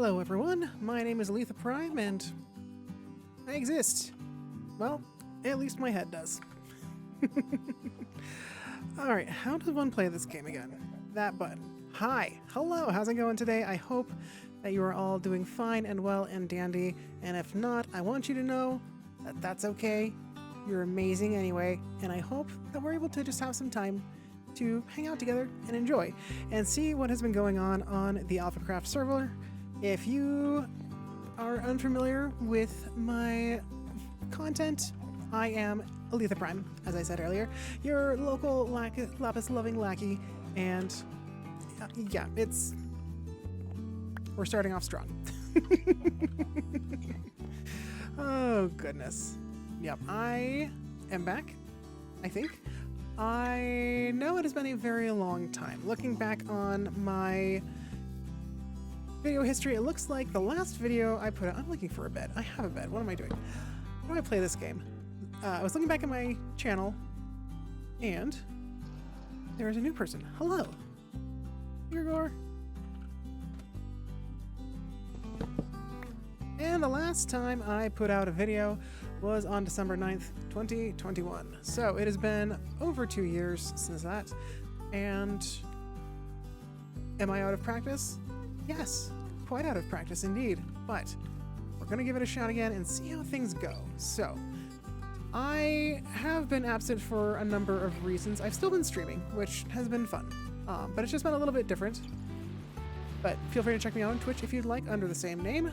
Hello everyone, my name is alethaprime and I exist. Well, at least my head does. Alright, how does one play this game again? That button. Hi, hello, how's it going today? I hope that you are all doing fine and well and dandy, and if not, I want you to know that that's okay. You're amazing anyway, and I hope that we're able to just have some time to hang out together and enjoy and see what has been going on the Alphacraft server. If you are unfamiliar with my content, I am alethaprime, as I said earlier, your local lapis-loving lackey, and yeah, we're starting off strong. Oh, goodness. Yep, I am back, I think. I know it has been a very long time. Looking back on my video history, it looks like the last video I put out, I'm looking for a bed. I have a bed. What am I doing? How do I play this game? I was looking back at my channel, and there is a new person. Hello. Igor. And the last time I put out a video was on December 9th, 2021. So it has been over 2 years since that. And am I out of practice? Yes, quite out of practice indeed. But we're going to give it a shot again and see how things go. So I have been absent for a number of reasons. I've still been streaming, which has been fun. But it's just been a little bit different. But feel free to check me out on Twitch if you'd like, under the same name.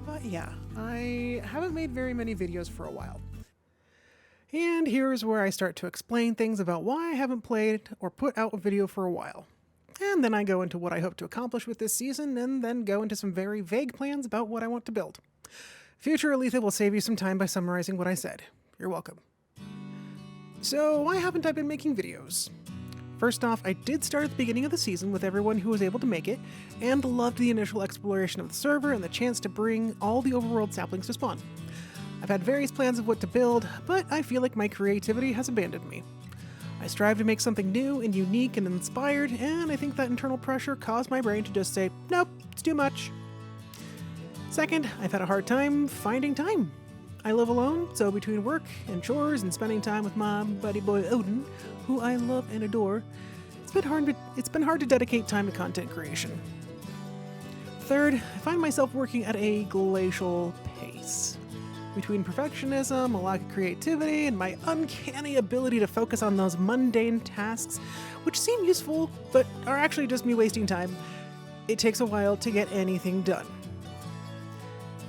But yeah, I haven't made very many videos for a while. And here's where I start to explain things about why I haven't played or put out a video for a while. And then I go into what I hope to accomplish with this season, and then go into some very vague plans about what I want to build. Future Aletha will save you some time by summarizing what I said. You're welcome. So why haven't I been making videos? First off, I did start at the beginning of the season with everyone who was able to make it, and loved the initial exploration of the server and the chance to bring all the overworld saplings to spawn. I've had various plans of what to build, but I feel like my creativity has abandoned me. I strive to make something new and unique and inspired, and I think that internal pressure caused my brain to just say, nope, it's too much. Second, I've had a hard time finding time. I live alone, so between work and chores and spending time with my buddy boy Odin, who I love and adore, it's been hard to dedicate time to content creation. Third, I find myself working at a glacial pace. Between perfectionism, a lack of creativity, and my uncanny ability to focus on those mundane tasks, which seem useful, but are actually just me wasting time, it takes a while to get anything done.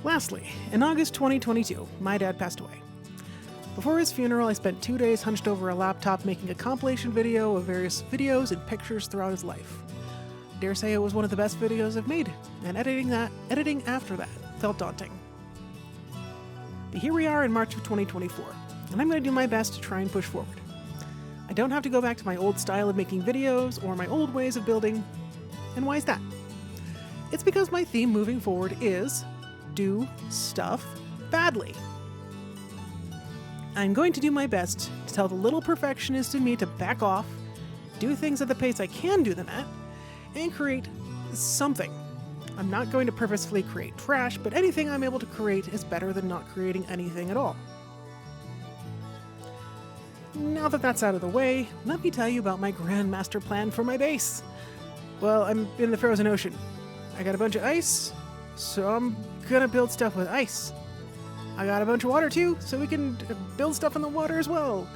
Lastly, in August 2022, my dad passed away. Before his funeral, I spent 2 days hunched over a laptop making a compilation video of various videos and pictures throughout his life. I dare say it was one of the best videos I've made, and editing after that felt daunting. But here we are in March of 2024, and I'm going to do my best to try and push forward. I don't have to go back to my old style of making videos or my old ways of building. And why is that? It's because my theme moving forward is do stuff badly. I'm going to do my best to tell the little perfectionist in me to back off, do things at the pace I can do them at, and create something. I'm not going to purposefully create trash, but anything I'm able to create is better than not creating anything at all. Now that that's out of the way, let me tell you about my grand master plan for my base. Well, I'm in the frozen ocean. I got a bunch of ice, so I'm gonna build stuff with ice. I got a bunch of water too, so we can build stuff in the water as well.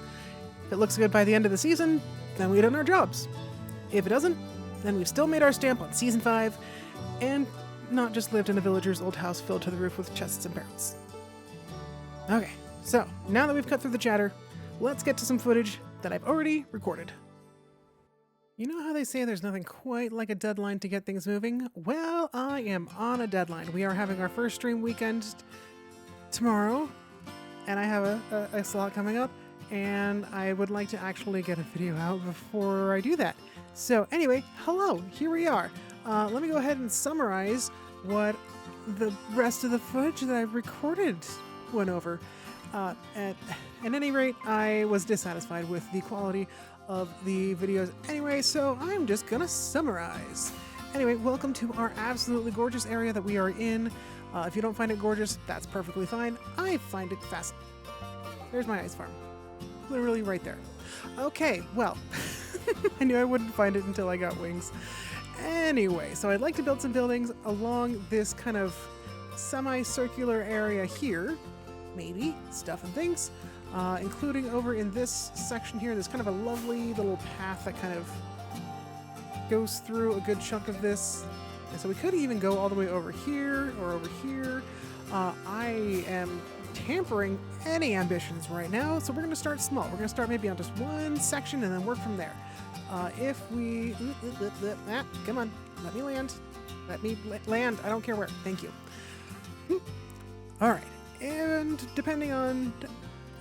If it looks good by the end of the season, then we've done our jobs. If it doesn't, then we've still made our stamp on Season 5, and not just lived in a villager's old house filled to the roof with chests and barrels. Okay, so now that we've cut through the chatter, let's get to some footage that I've already recorded. You know how they say there's nothing quite like a deadline to get things moving? Well, I am on a deadline. We are having our first stream weekend tomorrow, and I have a slot coming up, and I would like to actually get a video out before I do that. So anyway, hello, here we are. Let me go ahead and summarize what the rest of the footage that I've recorded went over. At any rate, I was dissatisfied with the quality of the videos anyway, so I'm just gonna summarize. Anyway, welcome to our absolutely gorgeous area that we are in. If you don't find it gorgeous, that's perfectly fine. I find it fascinating. There's my ice farm. Literally right there. Okay, well, I knew I wouldn't find it until I got wings. Anyway, so I'd like to build some buildings along this kind of semicircular area here. Maybe, stuff and things. Including over in this section here, there's kind of a lovely little path that kind of goes through a good chunk of this. And so we could even go all the way over here or over here. I am tampering any ambitions right now, so we're going to start small. We're going to start maybe on just one section and then work from there. If we... come on, let me land. Let me land. I don't care where. Thank you. All right. And depending on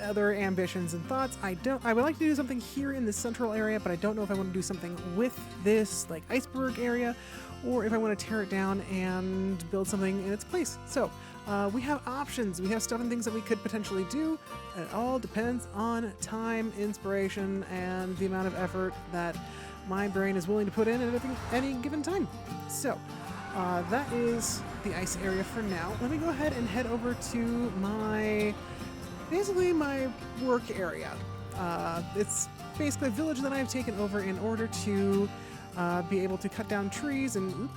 other ambitions and thoughts, I would like to do something here in the central area, but I don't know if I want to do something with this like iceberg area, or if I want to tear it down and build something in its place. So we have options. We have stuff and things that we could potentially do. It all depends on time, inspiration, and the amount of effort that my brain is willing to put in at any given time. So that is the ice area for now. Let me go ahead and head over to basically my work area. It's basically a village that I've taken over in order to be able to cut down trees and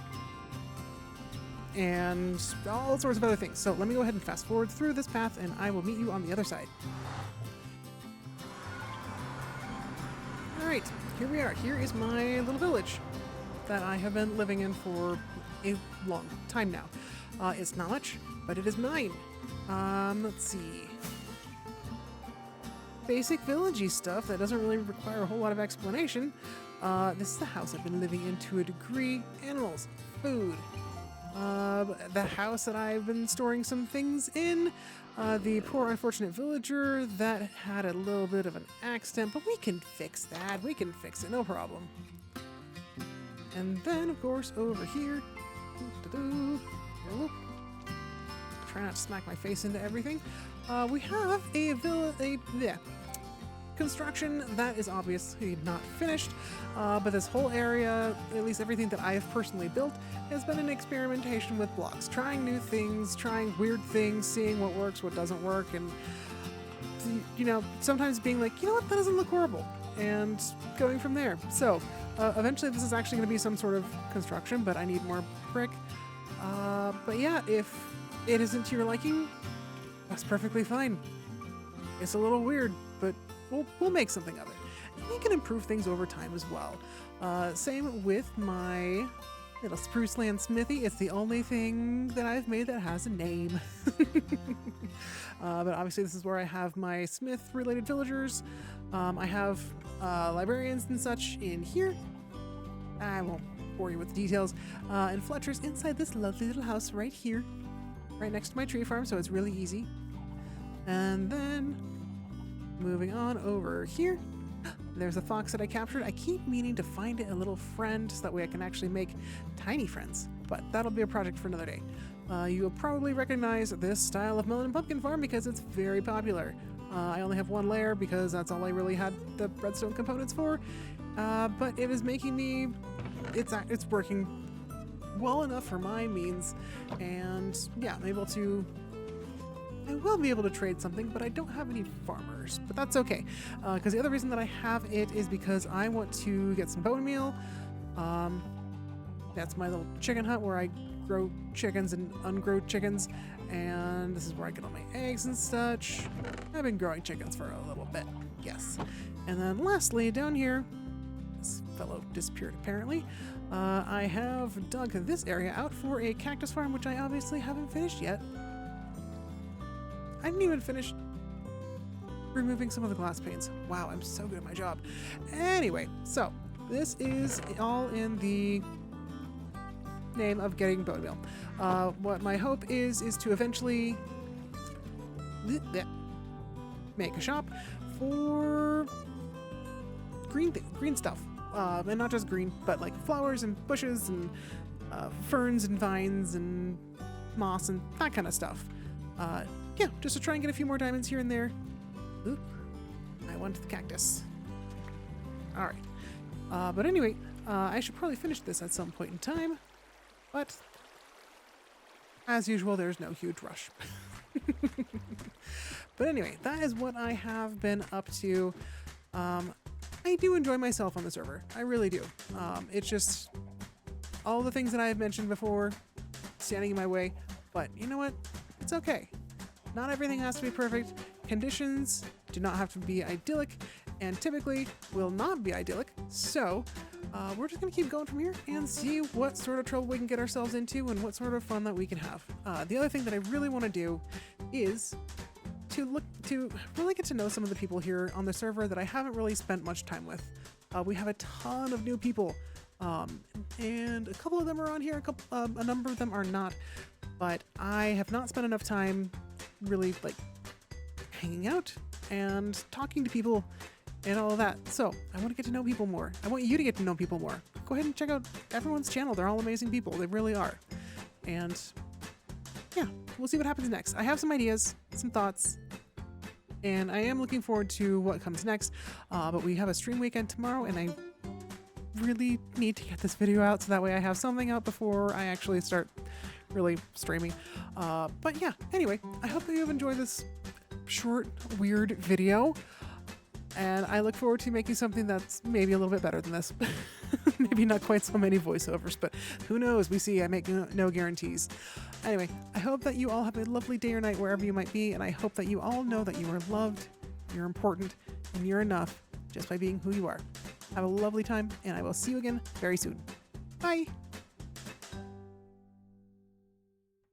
all sorts of other things. So let me go ahead and fast forward through this path and I will meet you on the other side. Alright, here we are. Here is my little village that I have been living in for a long time now. It's not much, but it is mine. Let's see. Basic villagey stuff that doesn't really require a whole lot of explanation. This is the house I've been living in to a degree. Animals, food. The house that I've been storing some things in. The poor unfortunate villager that had a little bit of an accident, but we can fix that. We can fix it, no problem. And then, of course, over here. Try not to smack my face into everything. We have a construction that is obviously not finished, but this whole area, at least everything that I have personally built, has been an experimentation with blocks, trying new things, trying weird things, seeing what works, what doesn't work, and sometimes being like, you know what, that doesn't look horrible, and going from there. So eventually this is actually going to be some sort of construction, but I need more brick. But yeah, if it isn't to your liking, that's perfectly fine. It's a little weird, but we'll make something of it. And we can improve things over time as well. Same with my little spruce land smithy. It's the only thing that I've made that has a name. But obviously this is where I have my smith-related villagers. I have librarians and such in here. I won't bore you with the details. And Fletcher's inside this lovely little house right here, right next to my tree farm, so it's really easy. And then moving on over here, there's a fox that I captured. I keep meaning to find it a little friend so that way I can actually make tiny friends, but that'll be a project for another day. You'll probably recognize this style of melon and pumpkin farm because it's very popular. I only have one layer because that's all I really had the redstone components for, but it is making me, it's working well enough for my means, and yeah, I will be able to trade something, but I don't have any farmers, but that's okay, because the other reason that I have it is because I want to get some bone meal. That's my little chicken hut where I grow chickens and ungrow chickens, and this is where I get all my eggs and such. I've been growing chickens for a little bit, yes. And then lastly, down here, this fellow disappeared apparently. I have dug this area out for a cactus farm, which I obviously haven't finished yet. I didn't even finish removing some of the glass panes. Wow, I'm so good at my job. Anyway, so this is all in the name of getting bone meal. What my hope is to eventually make a shop for green stuff. And not just green, but like flowers and bushes and ferns and vines and moss and that kind of stuff. Yeah, just to try and get a few more diamonds here and there. Oop, I want the cactus. All right. But anyway, I should probably finish this at some point in time, but as usual, there's no huge rush. But anyway, that is what I have been up to. I do enjoy myself on the server. I really do. It's just all the things that I have mentioned before standing in my way, but you know what? It's okay. Not everything has to be perfect. Conditions do not have to be idyllic, and typically will not be idyllic. So we're just gonna keep going from here and see what sort of trouble we can get ourselves into and what sort of fun that we can have. The other thing that I really want to do is to really get to know some of the people here on the server that I haven't really spent much time with. We have a ton of new people, and a couple of them are on here, a number of them are not, but I have not spent enough time really like hanging out and talking to people and all of that. So I want to get to know people more. I want you to get to know people more. Go ahead and check out everyone's channel. They're all amazing people. They really are. And yeah, we'll see what happens next. I have some ideas, some thoughts, and I am looking forward to what comes next. But we have a stream weekend tomorrow, and I really need to get this video out so that way I have something out before I actually start really streaming. But yeah, anyway, I hope that you have enjoyed this short, weird video. And I look forward to making something that's maybe a little bit better than this. Maybe not quite so many voiceovers, but who knows? We see. I make no guarantees. Anyway, I hope that you all have a lovely day or night wherever you might be, and I hope that you all know that you are loved, you're important, and you're enough just by being who you are. Have a lovely time, and I will see you again very soon. Bye!